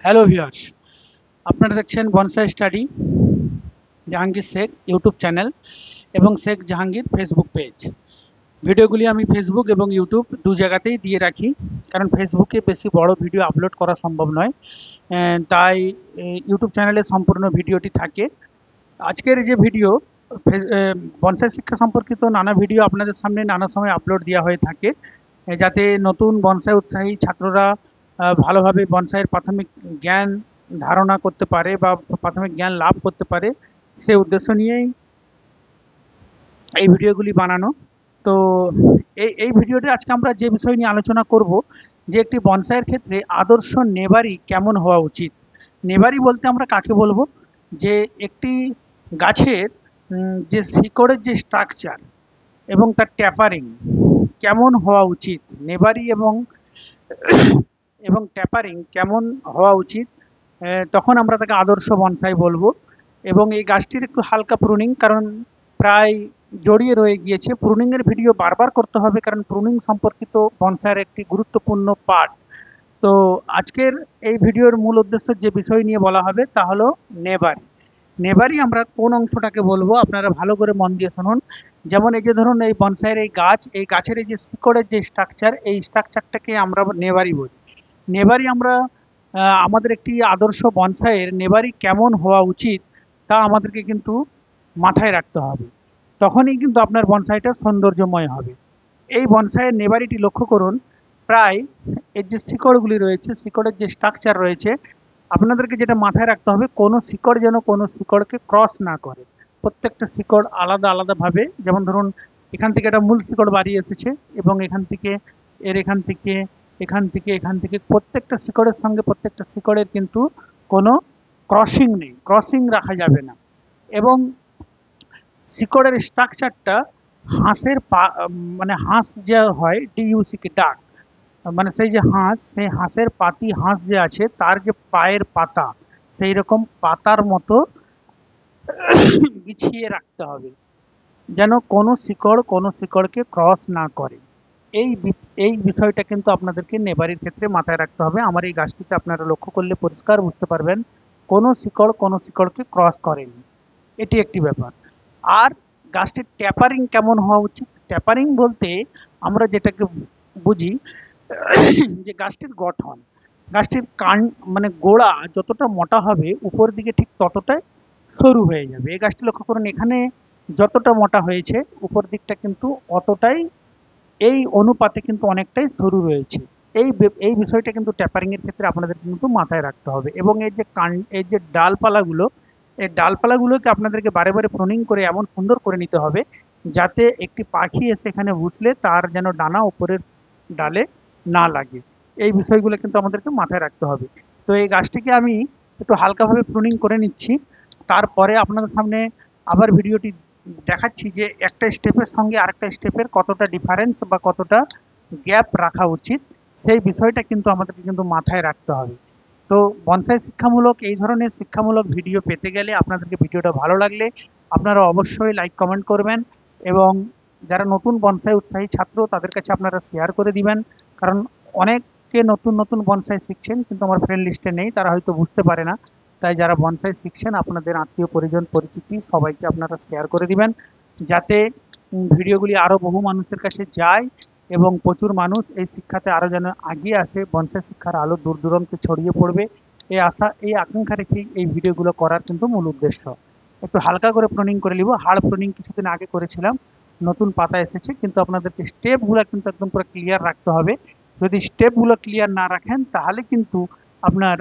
Hello viewers, আপনারা দেখছেন bonsai study Jahangir Sheikh YouTube channel এবং শেখ জাহাঙ্গীর ফেসবুক পেজ। ভিডিওগুলি আমি ফেসবুক এবং ইউটিউব দু জায়গাতেই দিয়ে রাখি, কারণ ফেসবুকে বেশি বড় ভিডিও আপলোড করা সম্ভব নয়। তাই ইউটিউব চ্যানেলে সম্পূর্ণ ভিডিওটি থাকে। আজকের যে ভিডিও বনসাই শিক্ষা সম্পর্কিত নানা ভিডিও আপনাদের সামনে নানা সময় আপলোড দেওয়া হয়ে থাকে, যাতে নতুন বনসাই উৎসাহী ছাত্ররা ভালোভাবে বনসাইয়ের প্রাথমিক জ্ঞান ধারণা করতে পারে বা প্রাথমিক জ্ঞান লাভ করতে পারে, সে উদ্দেশ্য নিয়েই এই ভিডিওগুলি বানানো। তো এই ভিডিওতে আজকে আমরা যে বিষয় নিয়ে আলোচনা করব, যে একটি বনসাইয়ের ক্ষেত্রে আদর্শ নেবারি কেমন হওয়া উচিত। নেবারি বলতে আমরা কাকে বলবো? যে একটি গাছের যে শিকড়ের যে স্ট্রাকচার এবং তার ট্যাপারিং কেমন হওয়া উচিত, নেবারি এবং ট্যাপারিং কেমন হওয়া উচিত, তখন আমরা তাকে আদর্শ বনসাই বলবো। এবং এই গাছটির একটু হালকা প্রুনিং, কারণ প্রায় জড়িয়ে রয়ে গিয়েছে। প্রুনিংয়ের ভিডিও বারবার করতে হবে, কারণ প্রুনিং সম্পর্কিত বনসাইয়ের একটি গুরুত্বপূর্ণ পার্ট। তো আজকের এই ভিডিওর মূল উদ্দেশ্য যে বিষয় নিয়ে বলা হবে তা হলো নেবারি। নেবারি আমরা কোন অংশটাকে বলবো, আপনারা ভালো করে মন দিয়ে শুনুন। যেমন এই যে ধরুন, এই বনসাইয়ের এই গাছের এই যে শিকড়ের যে স্ট্রাকচার, এই স্ট্রাকচারটাকে আমরা নেবারি বলি। নেবারি আমরা আমাদের একটি আদর্শ বনসাইয়ের নেবারি কেমন হওয়া উচিত তা আমাদেরকে কিন্তু মাথায় রাখতে হবে। তখনই কিন্তু আপনার বনসাইটা সৌন্দর্যময় হবে। এই বনসাইয়ের নেবারিটি লক্ষ্য করুন, প্রায় এর যে শিকড়গুলি রয়েছে, শিকড়ের যে স্ট্রাকচার রয়েছে, আপনাদেরকে যেটা মাথায় রাখতে হবে, কোনো শিকড় যেন কোনো শিকড়কে ক্রস না করে। প্রত্যেকটা শিকড় আলাদা আলাদাভাবে, যেমন ধরুন এখান থেকে একটা মূল শিকড় বাড়িয়ে এসেছে এবং এখান থেকে এখান থেকে এখান থেকে প্রত্যেকটা শিকড়ের সঙ্গে প্রত্যেকটা শিকড়ের কিন্তু কোনো ক্রসিং নেই, ক্রসিং রাখা যাবে না। এবং শিকড়ের স্ট্রাকচারটা হাঁসের পা, মানে হাঁস যে হয় ডিইউসিকে ডাক, মানে সেই যে হাঁস, সেই হাঁসের পাতি হাঁস যে আছে তার যে পায়ের পাতা, সেই রকম পাতার মতো বিছিয়ে রাখতে হবে, যেন কোনো শিকড় কোনো শিকড়কে ক্রস না করে। এই বিষয়টা কিন্তু আপনাদেরকে নেবারির ক্ষেত্রে মাথায় রাখতে হবে। আমার এই গাছটিতে আপনারা লক্ষ্য করলে পরিষ্কার বুঝতে পারবেন, কোনো শিকড় কোনো শিকড়কে ক্রস করেনি। এটি একটি ব্যাপার। আর গাছটির ট্যাপারিং কেমন হওয়া উচিত? ট্যাপারিং বলতে আমরা যেটাকে বুঝি, যে গাছটির গঠন, গাছটির কান, মানে গোড়া যতটা মোটা হবে উপর দিকে ঠিক ততটাই সরু হয়ে যাবে। এই গাছটি লক্ষ্য করুন, এখানে যতটা মোটা হয়েছে উপর দিকটা কিন্তু অতটাই, এই অনুপাতে কিন্তু অনেকটাই সরু রয়েছে। এই বিষয়টা কিন্তু ট্যাপারিং এর ক্ষেত্রে আপনাদের কিন্তু মাথায় রাখতে হবে। এবং এই যে ডালপালাগুলো, এই ডালপালাগুলোকে আপনাদেরকে বারে বারে প্রুনিং করে এমন সুন্দর করে নিতে হবে, যাতে একটি পাখি এসে এখানে বুঝলে তার যেন ডানা উপরের ডালে না লাগে। এই বিষয়গুলো কিন্তু আমাদেরকে মাথায় রাখতে হবে। তো এই গাছটিকে আমি একটু হালকাভাবে প্রুনিং করে নিচ্ছি, তারপরে আপনাদের সামনে আবার ভিডিওটি দেখাচ্ছি যে একটা স্টেপের সঙ্গে আরেকটা স্টেপের কতটা ডিফারেন্স বা কতটা গ্যাপ রাখা উচিত, সেই বিষয়টা কিন্তু আমাদেরকে কিন্তু মাথায় রাখতে হবে। তো বনসাই শিক্ষামূলক এই ধরনের শিক্ষামূলক ভিডিও পেতে গেলে আপনাদেরকে ভিডিওটা ভালো লাগলে আপনারা অবশ্যই লাইক কমেন্ট করবেন, এবং যারা নতুন বনসাই উৎসাহী ছাত্র তাদের কাছে আপনারা শেয়ার করে দিবেন। কারণ অনেকে নতুন নতুন বনসাই শিখছেন কিন্তু আমার ফ্রেন্ড লিস্টে নেই, তারা হয়তো বুঝতে পারে না। তাই যারা বনসাই শিখছেন আপনাদের আত্মীয় পরিজন পরিচিতি সবাইকে আপনারা শেয়ার করে দিবেন, যাতে ভিডিওগুলি আরও বহু মানুষের কাছে যায় এবং প্রচুর মানুষ এই শিক্ষাতে আরও যেন এগিয়ে আসে, বনসাই শিক্ষার আলো দূর দূরান্তে ছড়িয়ে পড়বে। এই আশা, এই আকাঙ্ক্ষা রেখেই এই ভিডিওগুলো করার কিন্তু মূল উদ্দেশ্য। একটু হালকা করে প্রুনিং করে নিব, হাড় প্রুনিং কিছুদিন আগে করেছিলাম, নতুন পাতা এসেছে, কিন্তু আপনাদেরকে স্টেপগুলো কিন্তু একদম পুরো ক্লিয়ার রাখতে হবে। যদি স্টেপগুলো ক্লিয়ার না রাখেন তাহলে কিন্তু আপনার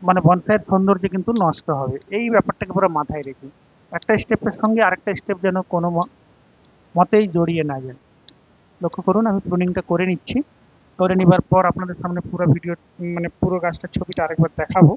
মানে বনসাইয়ের সৌন্দর্য কিন্তু নষ্ট হবে। এই ব্যাপারটাকে পুরো মাথায় রেখে একটা স্টেপের সঙ্গে আরেকটা স্টেপ যেন কোনো মতেই জড়িয়ে না যায়। লক্ষ্য করুন, আমি প্রুনিংটা করে নিচ্ছি। করে নেবার পর আপনাদের সামনে পুরো ভিডিও, মানে পুরো গাছটার ছবিটা আরেকবার দেখাবো।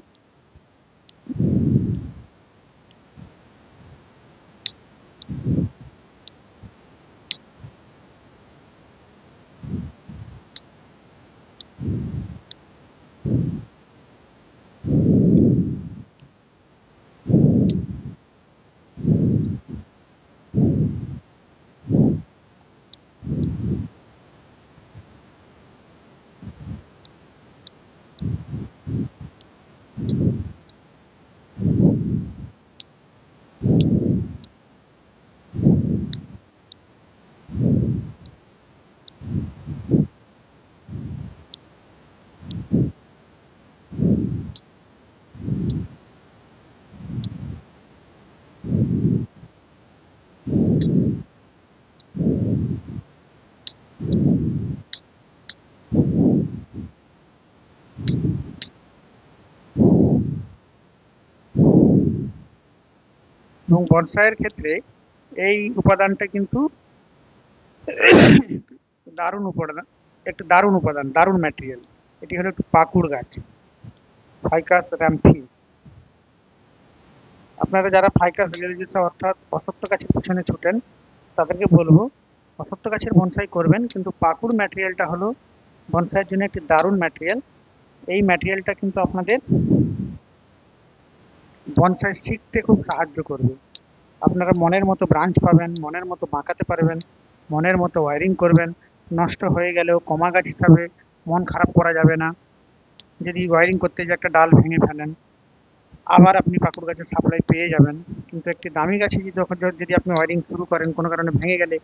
এবং বনসাইয়ের ক্ষেত্রে এই উপাদানটা কিন্তু দারুণ উপাদান, একটা দারুণ ম্যাটেরিয়াল। এটি হলো একটি পাকুড় গাছ, ফাইকাস র্যাম্পি। আপনারা যারা ফাইকাস রিলিজিওসা অর্থাৎ অশ্বত্থ গাছের পিছনে ছুটেন তাদেরকে বলবো অশ্বত্থ গাছের বনসাই করবেন, কিন্তু পাকুড় ম্যাটেরিয়ালটা হলো বনসাইয়ের জন্য একটি দারুণ ম্যাটেরিয়াল। এই ম্যাটেরিয়ালটা কিন্তু আপনাদের বনসাই শিখতে খুব সাহায্য করবে। আপনারা মনের মতো ব্রাঞ্চ পাবেন, মনের মতো বাঁকাতে পারবেন, মনের মতো ওয়ারিং করবেন। নষ্ট হয়ে গেলেও কমা গাছ হিসাবে মন খারাপ করা যাবে না। যদি ওয়ারিং করতে যে একটা ডাল ভেঙে ফেলেন, আবার আপনি পাকুড় গাছের সাপ্লাই পেয়ে যাবেন। কিন্তু একটি দামি গাছে যদি আপনি ওয়ারিং শুরু করেন, কোনো কারণে ভেঙে গেলে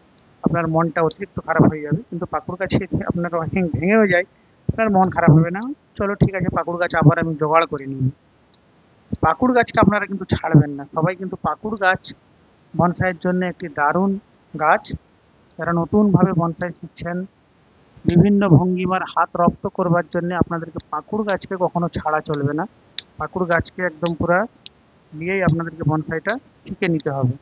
আপনার মনটা অতিরিক্ত খারাপ হয়ে যাবে। কিন্তু পাকুড় গাছে আপনার ওয়ারিং ভেঙেও যায়, আপনার মন খারাপ হবে না। চলো ঠিক আছে, পাকুড় গাছ আবার আমি জোগাড় করে নিই। পাকুড় গাছটা আপনারা কিন্তু ছাড়বেন না। সবাই কিন্তু পাকুড় গাছ বনসাইয়ের জন্য একটি দারুণ গাছ। যারা নতুনভাবে বনসাই শিখছেন, বিভিন্ন ভঙ্গিমার হাত রপ্ত করবার জন্য আপনাদেরকে পাকুড় গাছকে কখনো ছাড়া চলবে না। পাকুড় গাছকে একদম পুরা নিয়েই আপনাদেরকে বনসাইটা শিখে নিতে হবে।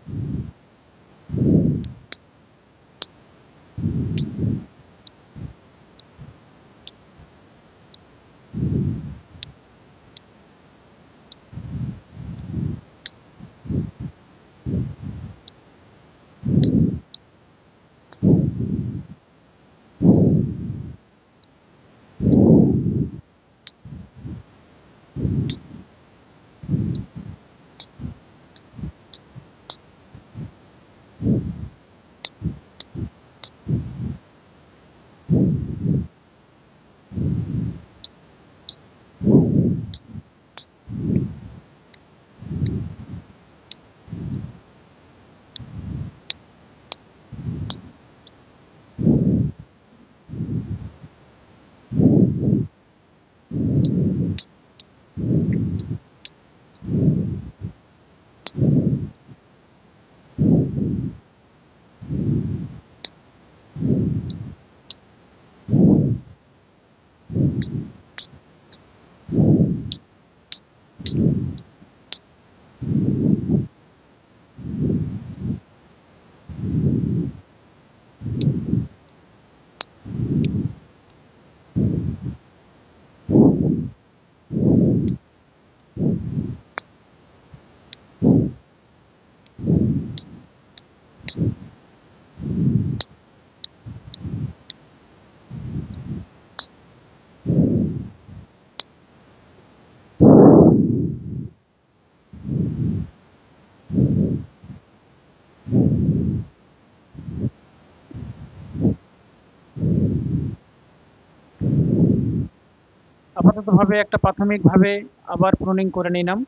আপাততভাবে একটা প্রাথমিকভাবে আবার প্রুনিং করে নিলাম,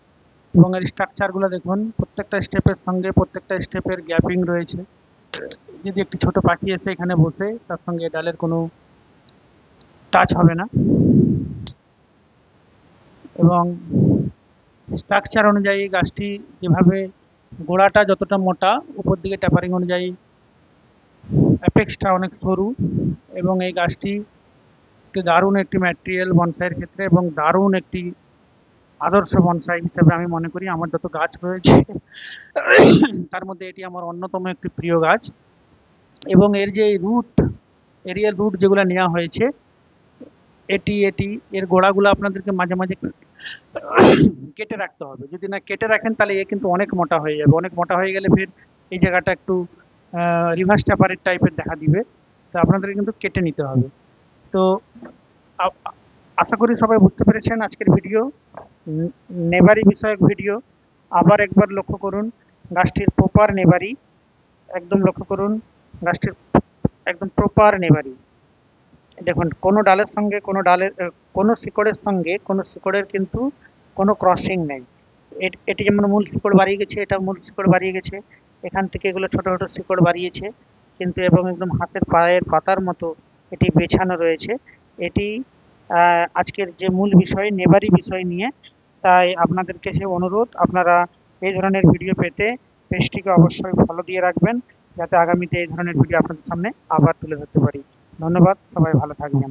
এবং এর স্ট্রাকচারগুলো দেখুন। প্রত্যেকটা স্টেপের সঙ্গে প্রত্যেকটা স্টেপের গ্যাপিং রয়েছে। যদি একটি ছোট পাখি এসে এখানে বসে, তার সঙ্গে ডালের কোনো টাচ হবে না। এবং স্ট্রাকচার অনুযায়ী গাছটি যেভাবে গোড়াটা যতটা মোটা, উপর দিকে ট্যাপারিং অনুযায়ী অ্যাপেক্সটা অনেক সরু। এবং এই গাছটি একটি দারুণ একটি ম্যাটেরিয়াল বনসাইয়ের ক্ষেত্রে, এবং দারুণ একটি আদর্শ বনসাই হিসেবে আমি মনে করি। আমার যত গাছ রয়েছে তার মধ্যে এটি আমার অন্যতম একটি প্রিয় গাছ। এবং এর যে রুট, এরিয়াল রুট যেগুলো নেওয়া হয়েছে, এটি এর গোড়াগুলো আপনাদেরকে মাঝে মাঝে কেটে রাখতে হবে। যদি না কেটে রাখেন তাহলে এ কিন্তু অনেক মোটা হয়ে যাবে। অনেক মোটা হয়ে গেলে ফের এই জায়গাটা একটু রিভার্স ট্যাপারের টাইপের দেখা দিবে। তো আপনাদেরকে কিন্তু কেটে নিতে হবে। তো আশা করি সবাই বুঝতে পেরেছেন আজকের ভিডিও, নেবারি বিষয়ক ভিডিও। আবার একবার লক্ষ্য করুন গাছটির প্রপার নেবারি, একদম লক্ষ্য করুন গাছটির একদম প্রপার নেবারি। দেখুন, কোনো ডালের সঙ্গে কোনো শিকড়ের সঙ্গে কোনো শিকড়ের কিন্তু কোনো ক্রসিং নেই। এটি যেমন মূল শিকড় বাড়িয়ে গেছে, এটা মূল শিকড় বাড়িয়ে গেছে, এখান থেকে এগুলো ছোট ছোট শিকড় বাড়িয়েছে, কিন্তু এবং একদম হাতের পায়ের পাতার মতো এটি বেছানো রয়েছে। এটি আজকের যে মূল বিষয় নেবারি বিষয় নিয়ে। তাই আপনাদেরকে সে অনুরোধ, আপনারা এই ধরনের ভিডিও পেতে পেজটিকে অবশ্যই ফলো দিয়ে রাখবেন, যাতে আগামীতে এই ধরনের ভিডিও আপনাদের সামনে আবার তুলে ধরতে পারি। ধন্যবাদ, সবাই ভালো থাকবেন।